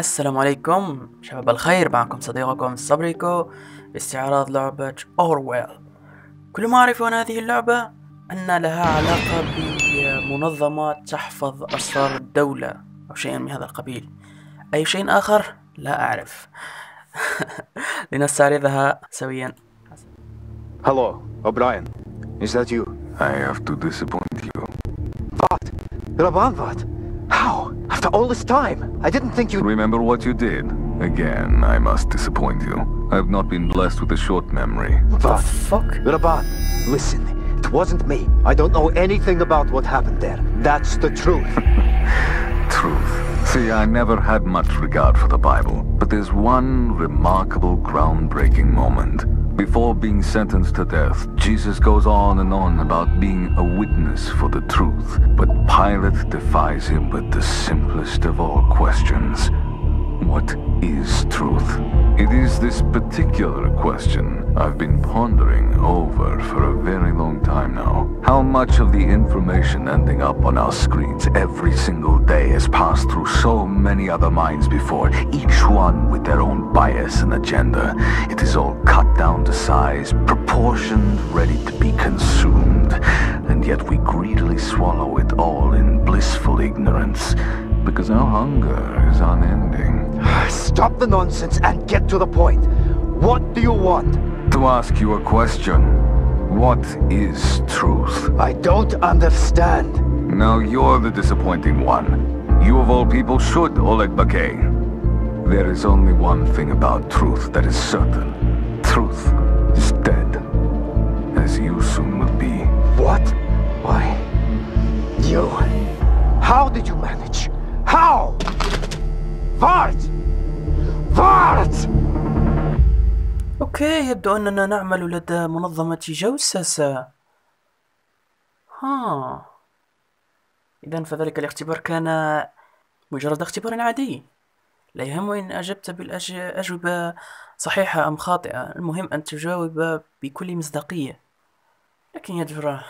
السلام عليكم شباب الخير، معكم صديقكم ريكو باستعراض لعبة Orwell. كل ما أعرف عن هذه اللعبة أن لها علاقة بمنظمة تحفظ أسرار الدولة أو شيء من هذا القبيل. أي شيء آخر لا أعرف. لنستعرضها سويا. Hello, O'Brien. Is that you? I have to disappoint you. What? Raban, what? How? After all this time? I didn't think you'd... Remember what you did? Again, I must disappoint you. I have not been blessed with a short memory. What? Fuck. Raban, listen. It wasn't me. I don't know anything about what happened there. That's the truth. Truth. See, I never had much regard for the Bible, but there's one remarkable, groundbreaking moment. Before being sentenced to death, Jesus goes on and on about being a witness for the truth, but Pilate defies him with the simplest of all questions. What is truth? It is this particular question I've been pondering over for a very long time now. How much of the information ending up on our screens every single day has passed through so many other minds before, each one with their own bias and agenda. It is all cut down to size, proportioned, ready to be consumed, and yet we greedily swallow it all in blissful ignorance, because our hunger is unending. Stop the nonsense and get to the point. What do you want? To ask you a question. What is truth? I don't understand. Now you're the disappointing one. You of all people should, Oleg Bakay. There is only one thing about truth that is certain. Truth is dead. As you soon will be. What? Why? You? How did you manage? How? Vart! Vart! أوكي، يبدو أننا نعمل لدى منظمة جوسسة. إذن فذلك الاختبار كان مجرد اختبار عادي. لا يهم إن أجبت بالأجوبة صحيحة أم خاطئة، المهم أن تجاوب بكل مصداقية. لكن يا جراه،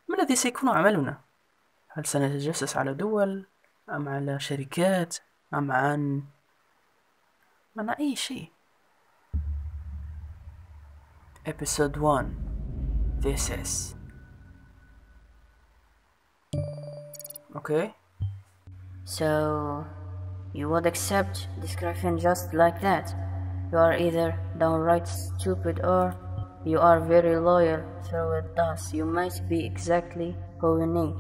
ما الذي سيكون عملنا؟ هل سنتجسس على دول أم على شركات أم عن أي شيء؟ Episode 1. This is okay. So, you would accept description just like that. You are either downright stupid or you are very loyal through it. Thus, you might be exactly who you need.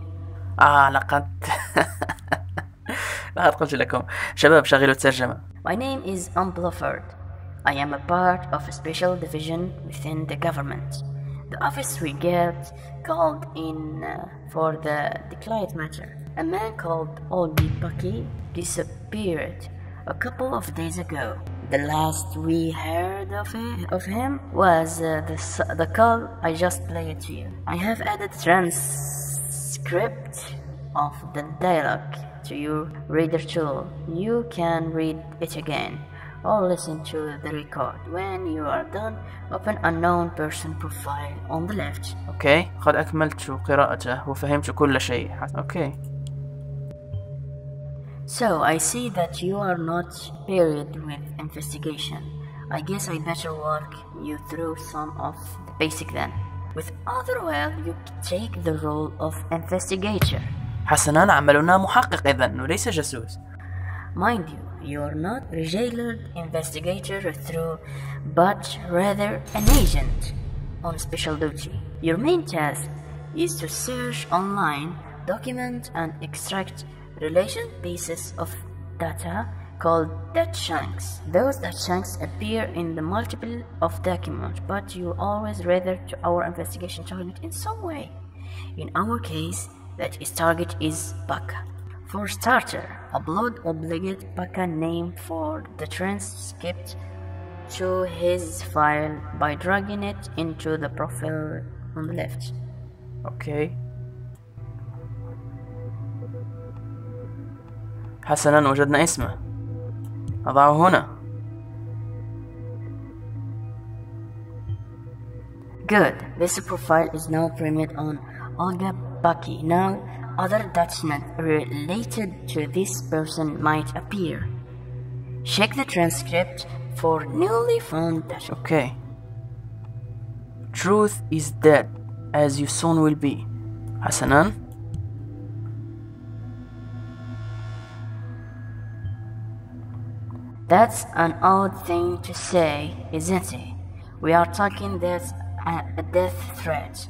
لقد قلت لكم شباب شغلوا الترجمة. My name is Unbluffered. I am a part of a special division within the government. The office we get called in for the declared matter. A man called Bucky disappeared a couple of days ago. The last we heard of him was the call I just played to you. I have added transcript of the dialogue to your reader tool. You can read it again or listen to the record. When you are done, open unknown person profile on the left. أوكي، قد أكملت قراءته وفهمت كل شيء. أوكي. So I see that you are not period with investigation. I guess I better walk you through some of the basic then. With Orwell, you take the role of investigator. حسنا، عملنا محقق إذن وليس جاسوس. Mind you, you are not a regular investigator through, but rather an agent on special duty. Your main task is to search online, document and extract relation pieces of data called data chunks. Those data chunks appear in the multiple of documents, but you always rather to our investigation target in some way. In our case, that is target is Baka. For starter, upload obligate Baka name for the transcript to his file by dragging it into the profile on the left. Okay. حسنا، وجدنا اسمه. أضعه هنا. Good. This profile is now printed on Olga Bucky. Now, other documents related to this person might appear. Check the transcript for newly found data. Okay. Truth is dead, as you soon will be. حسناً. That's an odd thing to say, isn't it? We are talking that's a death threat,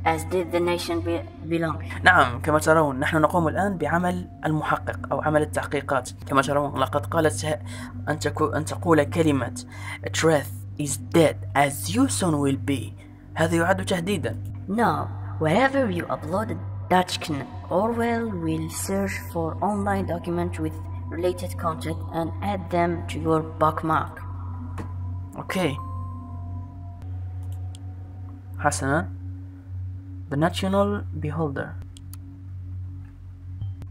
as did the nation belong. نعم، كما ترون نحن نقوم الآن بعمل المحقق أو عمل التحقيقات. كما ترون لقد قالت أن تقول كلمة truth is dead as you soon will be. هذا يعد تهديدا. Now, wherever you uploaded Tكون, Orwell will search for online documents with related content and add them to your bookmark. Okay. حسنا. The National Beholder.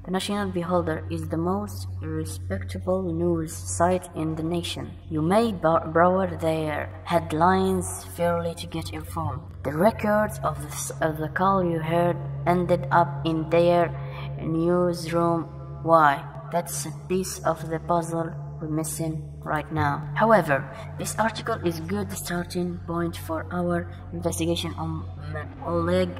The National Beholder is the most respectable news site in the nation. You may browse their headlines fairly to get informed. The records of the call you heard ended up in their newsroom. Why? That's a piece of the puzzle we're missing right now. However, this article is a good starting point for our investigation on Oleg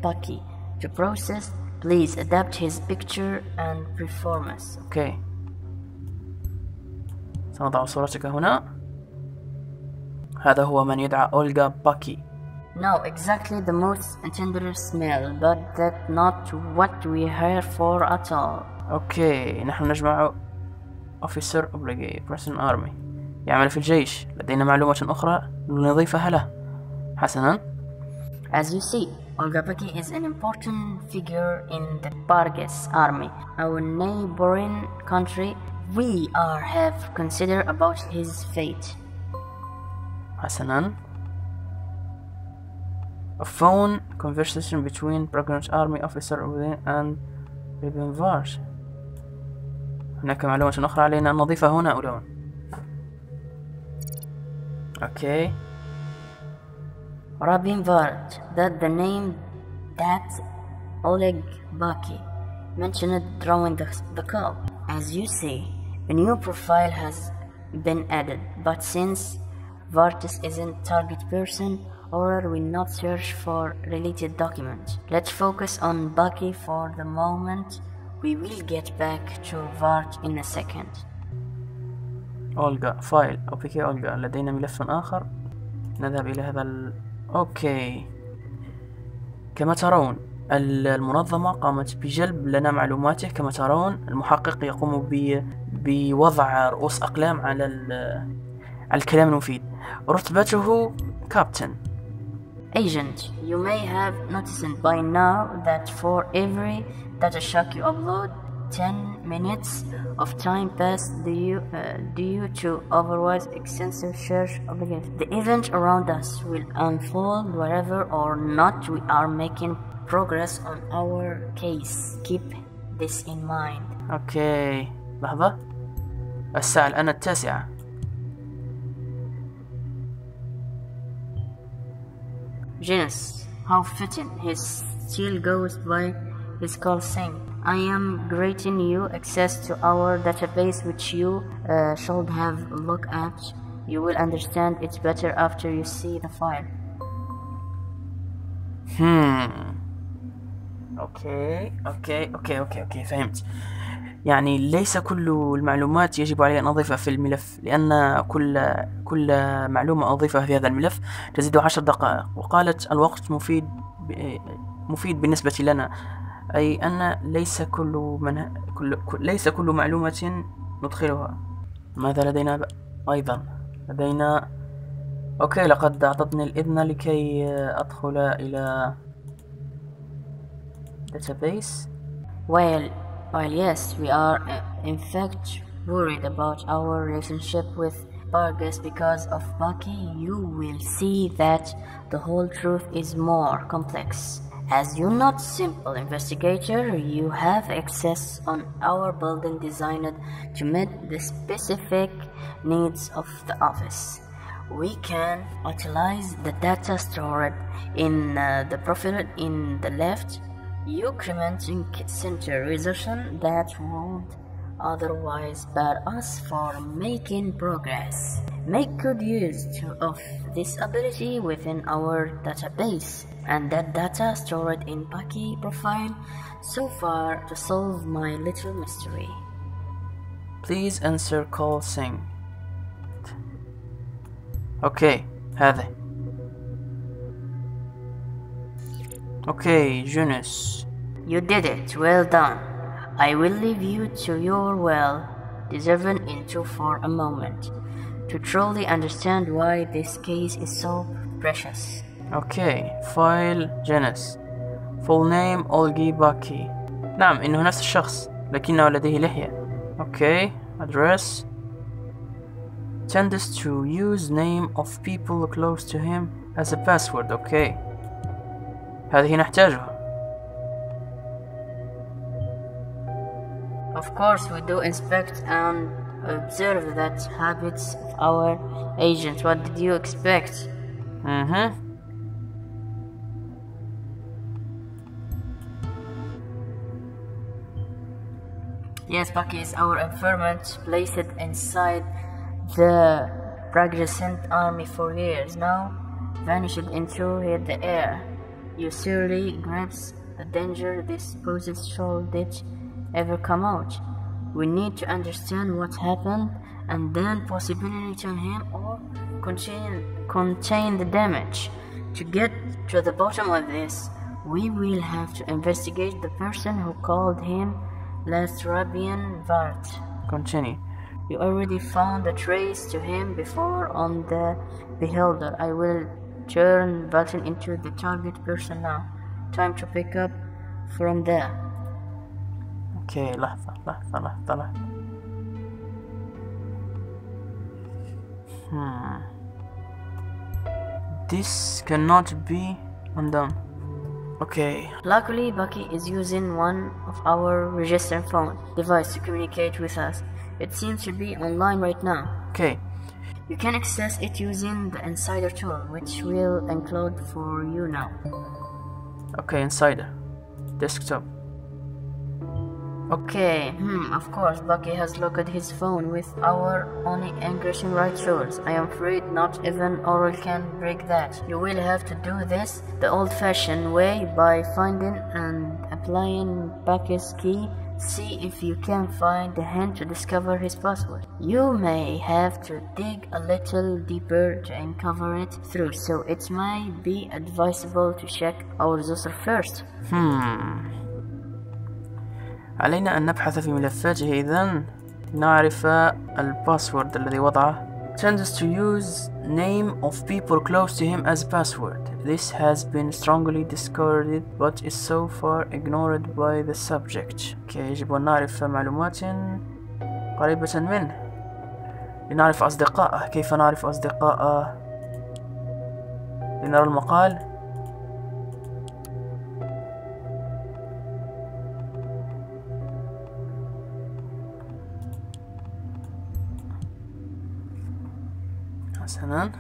Bucky. To process, please adapt his picture and performance. Okay. سنضع صورتك هنا. هذا هو من يدعى أولغا باكي. No, exactly the most intended smell, but that's not what we're here for at all. أوكي، نحن نجمع Officer Obligate Person Army، يعمل في الجيش. لدينا معلومة أخرى نضيفها له. حسنا. As you see, Olga Bucky is an important figure in the Bargas army, our neighboring country. We have considered about his fate. حسنا. A phone conversation between Bargas army officer and Rabin Varsh. هناك معلومة أخرى علينا أن نضيفها هنا أو لا. Okay. Rabin Varsh, that the name that Oleg Bucky mentioned during the call. As you see, a new profile has been added, but since Vartis isn't target person, or will not search for related documents. Let's focus on Bucky for the moment. We will get back to Vart in a second. أولغا فايل أو بيكي أولغا. لدينا ملف آخر نذهب إلى هذا أوكي. كما ترون المنظمة قامت بجلب لنا معلوماته. كما ترون المحقق يقوم بوضع رؤوس أقلام على الكلام المفيد. رتبته كابتن. Agent, you may have noticed by now that for every data shock you upload, 10 minutes of time pass due to otherwise extensive search obligations. The event around us will unfold wherever or not we are making progress on our case. Keep this in mind. اوكي لحظة. الساعة الآن 9. Genus, how fitting. He still goes by his call saying, I am granting you access to our database which you should have looked at. You will understand it better after you see the file. اوكي فهمت. يعني ليس كل المعلومات يجب علي أن أضيفها في الملف، لأن كل معلومة أضيفها في هذا الملف تزيد 10 دقائق. وقالت الوقت مفيد بالنسبة لنا، أي أن ليس كل معلومة ندخلها. ماذا لدينا أيضا؟ لدينا أوكي، لقد أعطتني الإذن لكي أدخل إلى database. Well, yes, we are in fact worried about our relationship with Bargas because of Bucky. You will see that the whole truth is more complex. As you're not simple investigator, you have access on our building designed to meet the specific needs of the office. We can utilize the data stored in the profile in the left. You creating center resolution that would otherwise bar us from making progress. Make good use of this ability within our database, and that data stored in Bucky profile so far to solve my little mystery. Please answer call sing. اوكي هذا. اوكي جونس. You did it, well done. I will leave you to your well-deserved intro for a moment to truly understand why this case is so precious. اوكي فايل جنس. full name أولغي باكي. نعم إنه نفس الشخص لكنه لديه لحية. اوكي address tends to use name of people close to him as a password. اوكي هذه نحتاجها. Of course, we do inspect and observe that habits of our agent. What did you expect? Yes, Bucky is our informant, placed inside the Progressant army for years now, vanished into the air. You surely grasp the danger this poses should it ever come out. We need to understand what happened and then possibly return him or contain the damage. To get to the bottom of this, we will have to investigate the person who called him Lesrabian Vart. Continue. You already found a trace to him before on the Beholder. I will turn Button into the target person now. Time to pick up from there. اوكي لحظة. This cannot be undone. Okay. Luckily, Bucky is using one of our register phone device to communicate with us. It seems to be online right now. Okay. You can access it using the Insider tool, which will include for you now. Okay, Insider. Desktop. Okay, of course, Bucky has locked his phone with our only encryption rights rules. I am afraid not even Orwell can break that. You will have to do this the old-fashioned way by finding and applying Bucky's key. See if you can find the hint to discover his password. You may have to dig a little deeper to uncover it through, so it might be advisable to check our user first. علينا أن نبحث في ملفاته إذن نعرف الباسورد الذي وضعه. Tends to use name of people close to him as password. This has been strongly discarded but is so far ignored by the subject. Okay, يجب أن نعرف معلومات قريبة منه لنعرف أصدقائه. كيف نعرف أصدقائه؟ لنرى المقال. حسناً.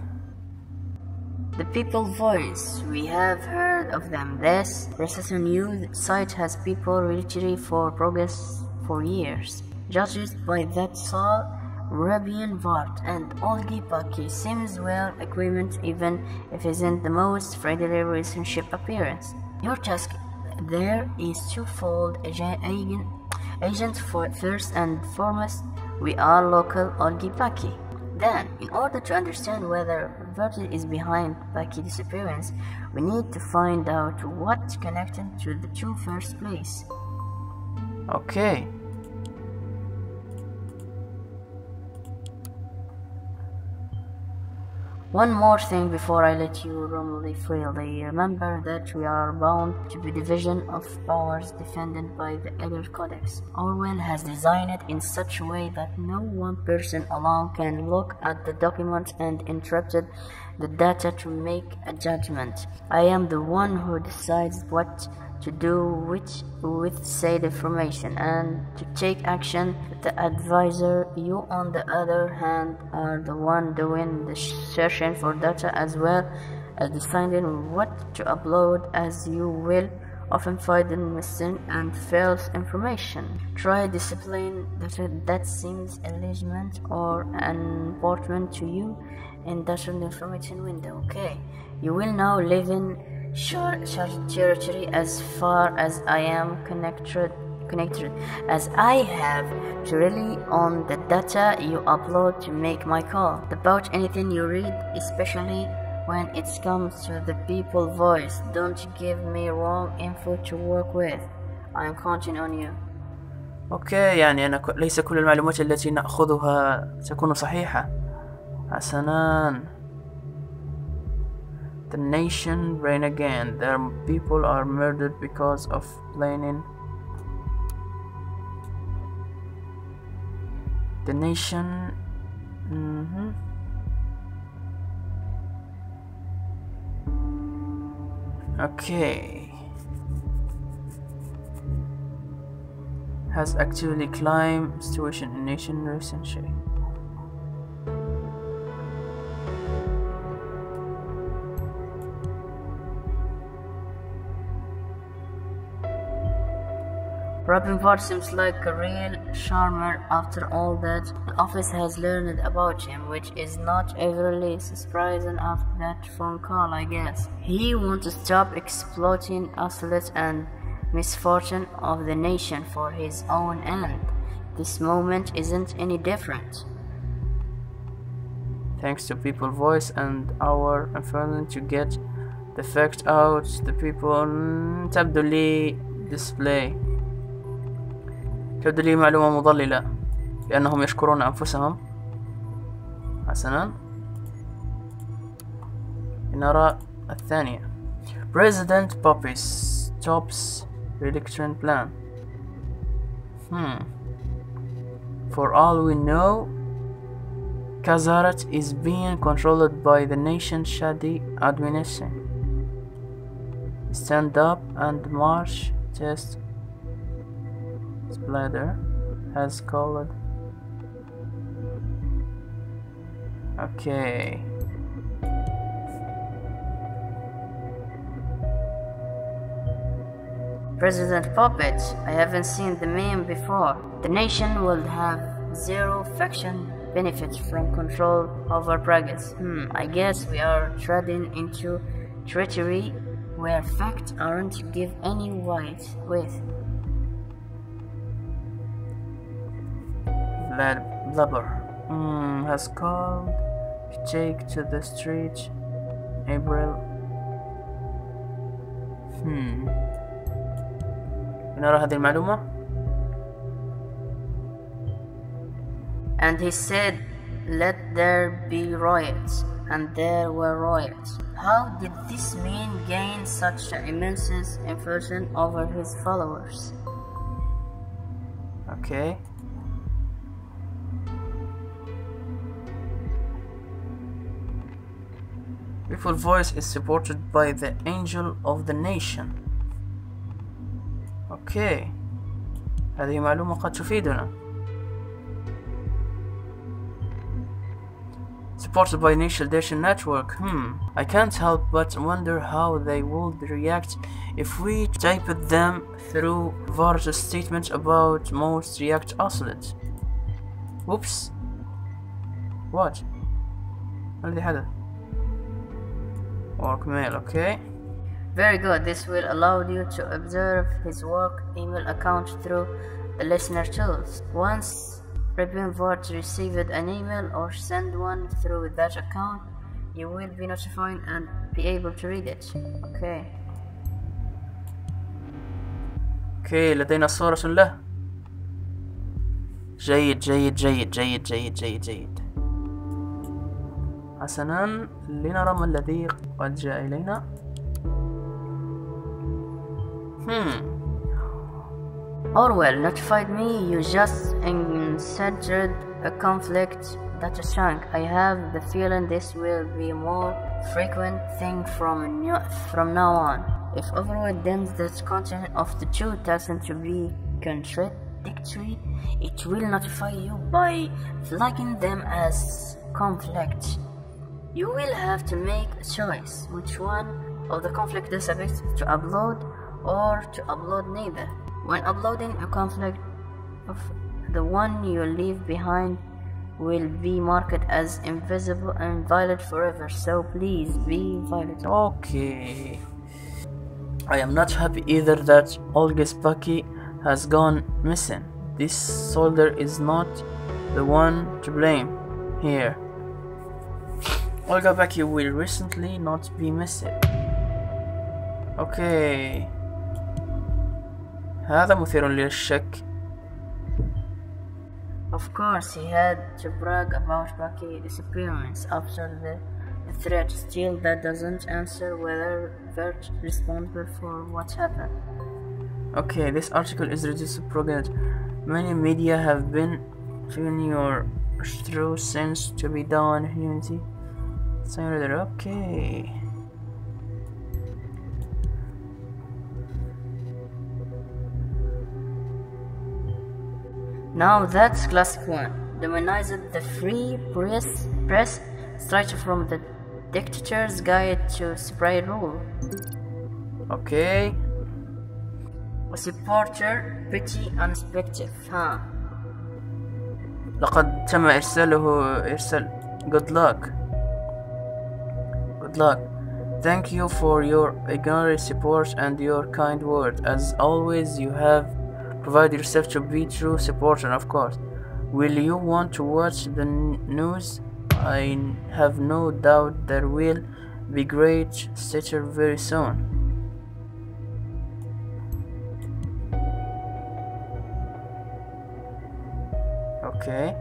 The People Voice. We have heard of them. This Recession News site has people literally for progress for years. Judged by that Saul, Rabian Vart and Olgi Bucky seems well equipped even if isn't the most friendly relationship appearance. Your task there is twofold. Agent for first and foremost, we are local Olgi Bucky. Then, in order to understand whether Virgil is behind Bucky's disappearance, we need to find out what connected to the two first place. Okay. One more thing before I let you roam freely. Remember that we are bound to the division of powers defended by the Elder Codex. Orwell has designed it in such a way that no one person alone can look at the document and interpret the data to make a judgment. I am the one who decides what to do with said information and to take action. The advisor, you on the other hand, are the one doing the searching for data as well as deciding what to upload as you will often fighting missing and false information. Try discipline that seems illegitimate or unimportant to you in that information window. Okay, you will now live in short territory as far as I am connected as I have to rely on the data you upload to make my call about anything you read, especially when it comes to the people voice. Don't give me wrong info to work with. I'm counting on you. اوكي، يعني انا ليس كل المعلومات التي نأخذها تكون صحيحة. حسناً. The nation reign again. Their people are murdered because of planning. The nation okay, has actively climbed situation in nation recently. Robin Hood seems like a real charmer after all that the office has learned about him, which is not overly surprising after that phone call, I guess. He wants to stop exploiting isolate and misfortune of the nation for his own end. This moment isn't any different. Thanks to People Voice and our effort to get the fact out, the people تبدو لي معلومة مضللة لأنهم يشكرون أنفسهم. حسنا، لنرى الثانية. President Poppy stops re-election plan. For all we know, Kazarat is being controlled by the nation's shady administration. Stand up and march test Splatter has called. Okay. President Puppet, I haven't seen the meme before. The nation will have zero faction benefits from control over progress. I guess we are treading into territory where facts aren't given any weight with. Blubber has called to take to the street April. نرى هذه المعلومة. And he said, let there be riots, and there were riots. How did this man gain such immense influence over his followers? Okay. People's voice is supported by the angel of the nation. Okay. هذه معلومة قد تفيدنا. Supported by Nation Network. I can't help but wonder how they would react if we typed them through Var's statement about most React oscillate. Whoops. What? ما الذي حدث؟ Work mail, okay. Very good. This will allow you to observe his work email account through the listener tools. Once Repinvort received an email or send one through that account, you will be notified and be able to read it. Okay. Okay, لدينا صورة له. جيد جيد جيد جيد جيد جيد جيد. حسنا، لنرى ما الذي قد جاء إلينا. Orwell notified me you just encountered a conflict that shrunk. I have the feeling this will be a more frequent thing from now on. If Orwell deems the content of the two doesn't to be contradictory, it will notify you by flagging them as conflict. You will have to make a choice which one of the conflict database to upload or to upload neither. When uploading a conflict of the one you leave behind will be marked as invisible and invalid forever, so please be invalid. Okay. I am not happy either that Olga's Bucky has gone missing. This soldier is not the one to blame here. Olga Bucky will recently not be missing. Okay. هذا مثير للشك. Of course, he had to brag about Bucky's disappearance after the threat. Still, that doesn't answer whether Vert responsible for what happened. Okay, this article is reduced to propaganda. Many media have been feeling your true sense to be down humanity. Okay. Now that's classic one. Demonized the free press straight from the dictator's guide to spray rule. Okay. A supporter pretty unexpected, huh? لقد تم إرسال good luck. Good luck. Thank you for your ignorant support and your kind word. As always, you have provided yourself to be true supporter, of course. Will you want to watch the news? I have no doubt there will be great stature very soon. Okay.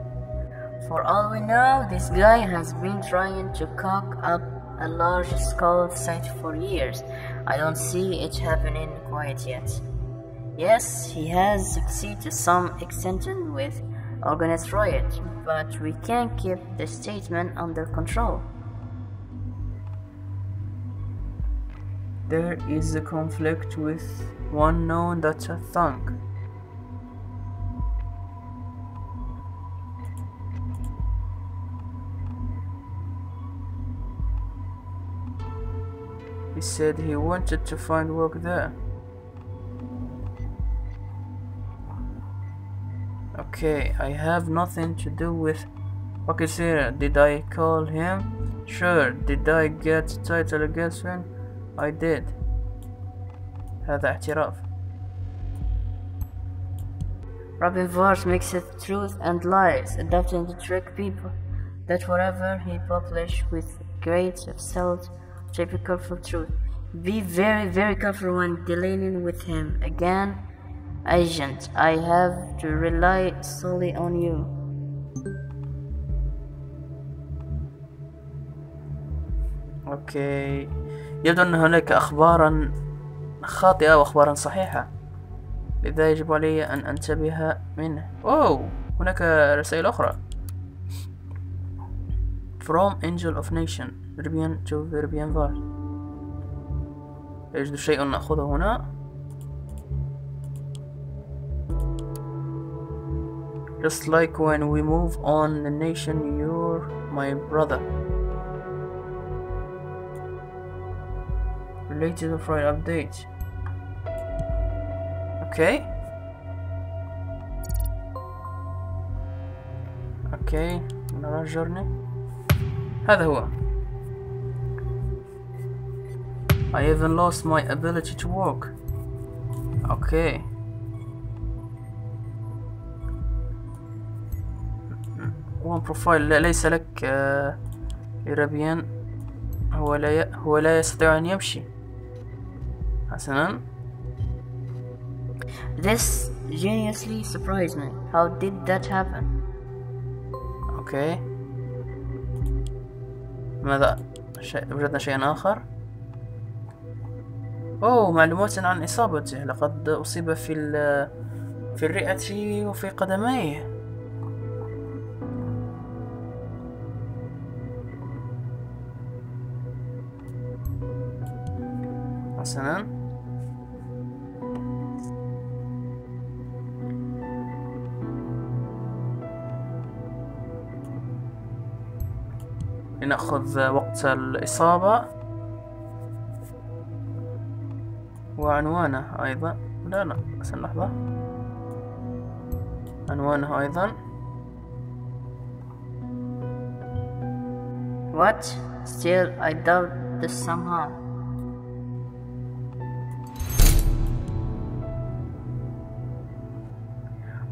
For all we know, this guy has been trying to cock up a large-scale site for years. I don't see it happening quite yet. Yes, he has succeeded to some extent with organized riot, but we can't keep the statement under control. There is a conflict with one known data thunk. He said he wanted to find work there. Okay, I have nothing to do with Pakistan. Did I call him? Sure. Did I get title against him? I did. هذا اعتراف. Robin Vars mixes truth and lies, adapting to trick people. That whatever he published with grades of self typical for truth. Be very, very careful when dealing with him. Again, agent, I have to rely solely on you. اوكي، يبدو ان هناك اخبارا خاطئة واخبارا صحيحة، لذا يجب علي ان انتبه منه. اوه، هناك رسائل اخرى. From Angel of Nation European to European Var. يوجد شيء نأخذه هنا. Just like when we move on the nation, you're my brother. Related to Friday update. Okay. Okay. نرى journey. هذا هو. I even lost my ability to walk. Okay. one profile. لا، ليس لك إيرابيان. هو لا يستطيع أن يمشي. حسنا. This geniusly surprised me. How did that happen? Okay. ماذا؟ وجدنا شيئا آخر. أوه، معلومات عن إصابته. لقد أصيب في الرئة وفي قدميه. حسنا. لنأخذ وقت الإصابة و وعنوانه أيضا. لا بس لحظة. عنوانه أيضا. What? Still, I doubt this somehow.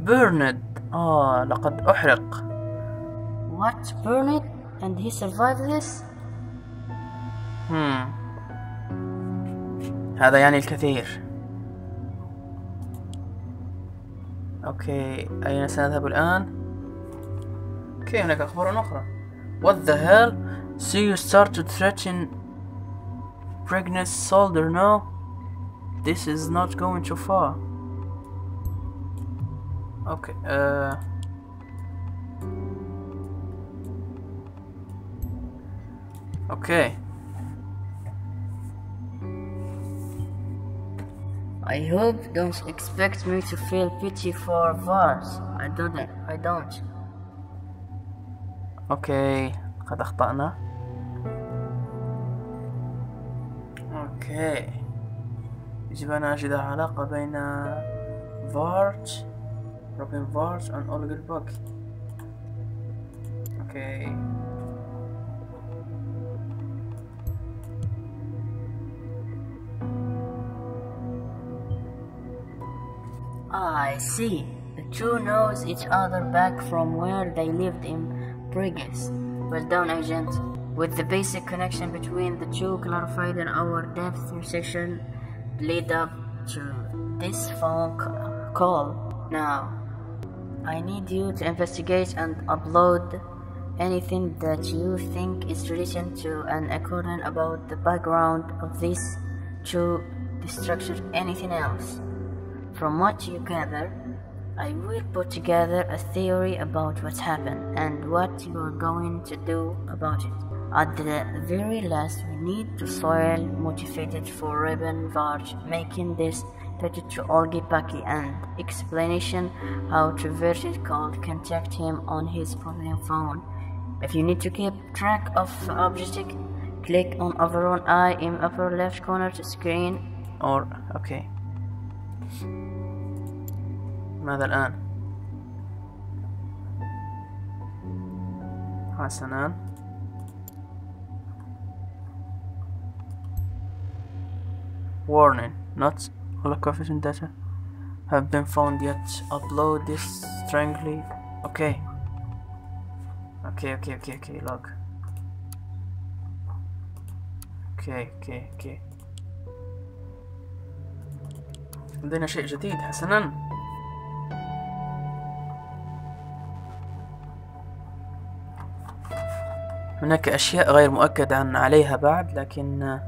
burned. لقد أحرق. What? Burned? And he survived this? هذا يعني الكثير. أوكي، أين سنذهب الآن؟ أوكي، هناك أخبار أخرى. What the hell? So you start to threaten pregnant soldier now? This is not going too far. Okay, okay. I hope don't expect me to feel pity for Vars. I don't. اوكي، قد اخطأنا. اوكي، يجب ان اجد علاقة بين روبن فارت and أولغ البوك. اوكي. I see. The two knows each other back from where they lived in Briges. Well done, agent. With the basic connection between the two clarified in our depth session lead up to this phone call. Now, I need you to investigate and upload anything that you think is related to and according about the background of these two destructions, anything else. From what you gather, I will put together a theory about what happened and what you are going to do about it. At the very last, we need to soil motivated for Reuben Varg making this touch to Olgi Paki and explanation how to vertical contact him on his problem phone. If you need to keep track of object, click on overall eye in upper left corner to screen. or okay. ماذا الآن؟ حسناً. Warning, not all coefficient data have been found yet. Upload this strangely. Okay. Log. Okay. عندنا شيء جديد حسناً. هناك أشياء غير مؤكد عليها بعد، لكن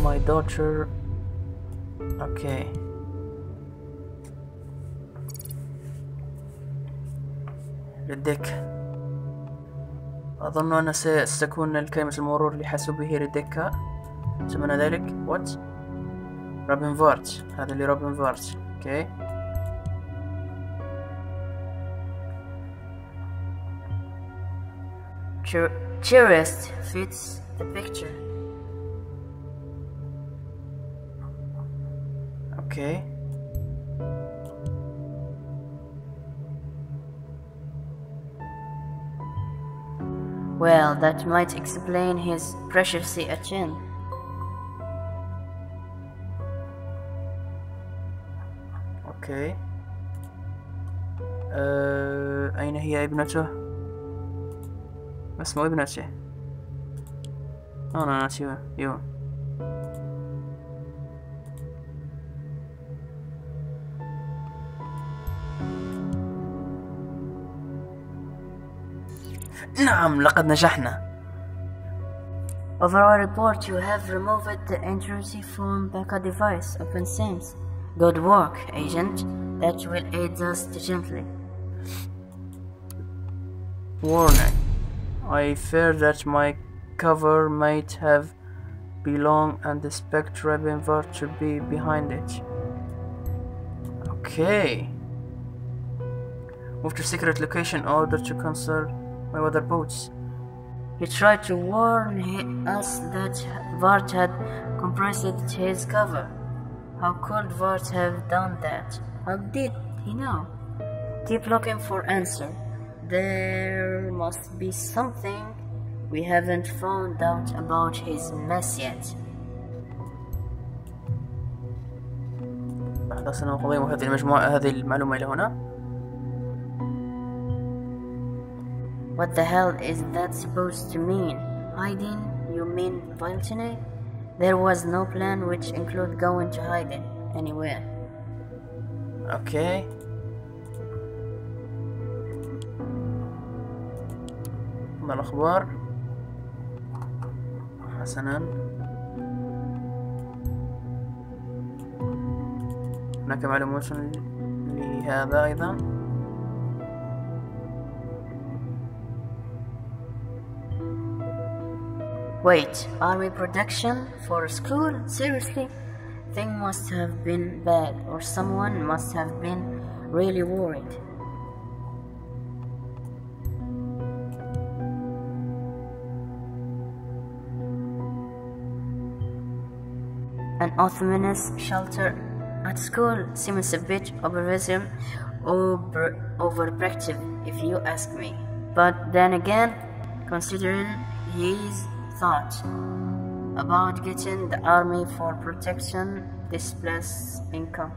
my daughter. اوكي. ريديك. أظن أن ستكون كلمة المرور لحاسوبه ريديكا. سمعنا ذلك. what؟ روبن فارت. هذا اللي روبن فارت. اوكي. Tourist fits the picture. Okay. Well, that might explain his preciously a chin. Okay. أين هي ابنته؟ ما اسمه ابنته؟ أنا ناسي. يرون. نعم، لقد نجحنا. Overall report, you have removed the intrusive phone backup device. Open SIMs. Good work, agent. That will aid us gently. Warning. I fear that my cover might have belonged and expect Robin Vart to be behind it. Okay. Move to secret location in order to consult my weather boats. He tried to warn us that Vart had pressed his cover. How could Vart have done that? How did he know? Keep looking for answer. There must be something we haven't found out about his mess yet. لحظة سنقضي هذه المعلومة إلى هنا. What the hell is that supposed to mean? Hiding? You mean Valentine? There was no plan which include going to hiding anywhere. Okay. ما الأخبار؟ حسنا. هناك معلومات لهذا أيضا. Wait, army production for a school? Seriously? Thing must have been bad, or someone must have been really worried. An Ottomanist shelter at school seems a bit overprotective if you ask me. But then again, considering his thought about getting the army for protection, this place income.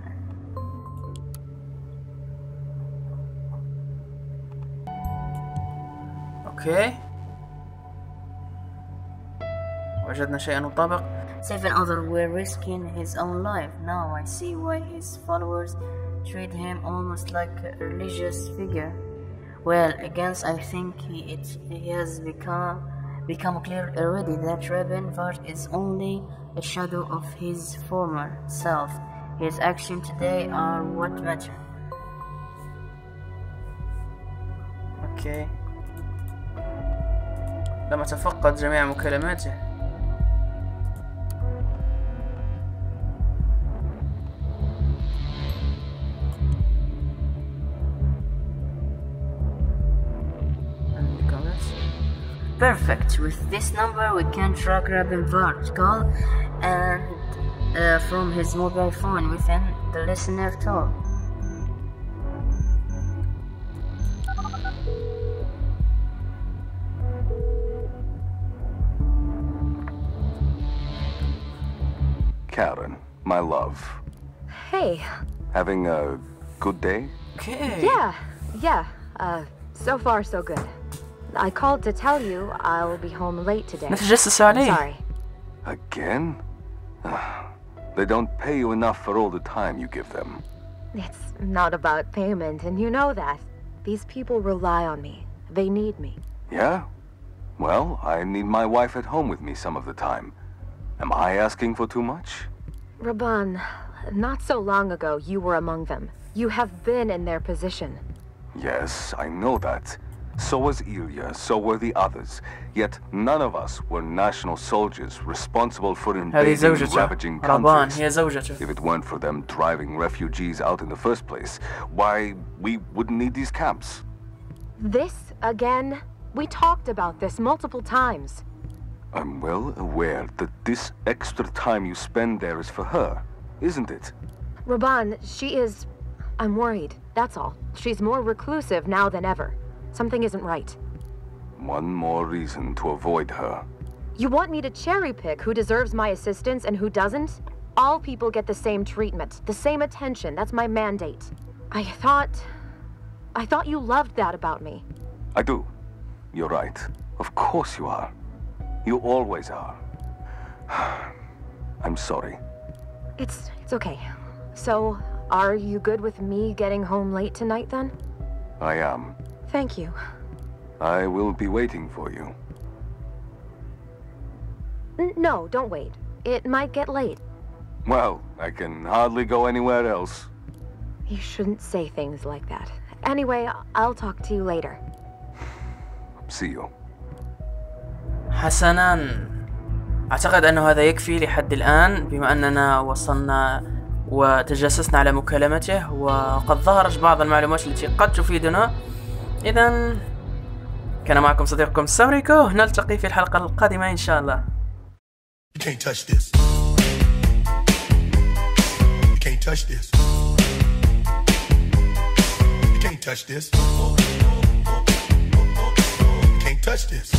Okay. وجدنا شيئا مطابق. 7 others were risking his own life. Now I see why his followers treat him almost like a religious figure. Well, against I think he has become clear already that Rabin Vart is only a shadow of his former self. His actions today are what matter. Okay. لم أتفقد جميع مكالماته. Perfect. With this number we can track Rabin Vart's call and from his mobile phone within the listener tool. Karen, my love. Hey. Having a good day? Okay. Yeah. So far so good. I called to tell you I'll be home late today. نتجسس عليه. Sorry. Again? They don't pay you enough for all the time you give them. It's not about payment, and you know that. These people rely on me. They need me. Yeah? Well, I need my wife at home with me some of the time. Am I asking for too much? Raban, not so long ago you were among them. You have been in their position. Yes, I know that. So was Ilya, so were the others. Yet none of us were national soldiers responsible for invading and ravaging countries. If it weren't for them driving refugees out in the first place, why, we wouldn't need these camps. This again? We talked about this multiple times. I'm well aware that this extra time you spend there is for her, isn't it? Raban, I'm worried, that's all. She's more reclusive now than ever. Something isn't right. One more reason to avoid her. You want me to cherry pick who deserves my assistance and who doesn't? All people get the same treatment, the same attention. That's my mandate. I thought you loved that about me. I do. You're right. Of course you are. You always are. I'm sorry. It's okay. So, are you good with me getting home late tonight then? I am. Thank you. I will be waiting for you. No, don't wait. It might get late. Well, I can hardly go anywhere else. You shouldn't say things like that. Anyway, I'll talk to you later. See you. حسناً. أعتقد أنه هذا يكفي لحد الآن بما أننا وصلنا وتجسسنا على مكالمته وقد ظهرت بعض المعلومات التي قد تفيدنا. إذن كان معكم صديقكم ريكو. نلتقي في الحلقة القادمة إن شاء الله. touch this. You can't touch this. You can't touch this.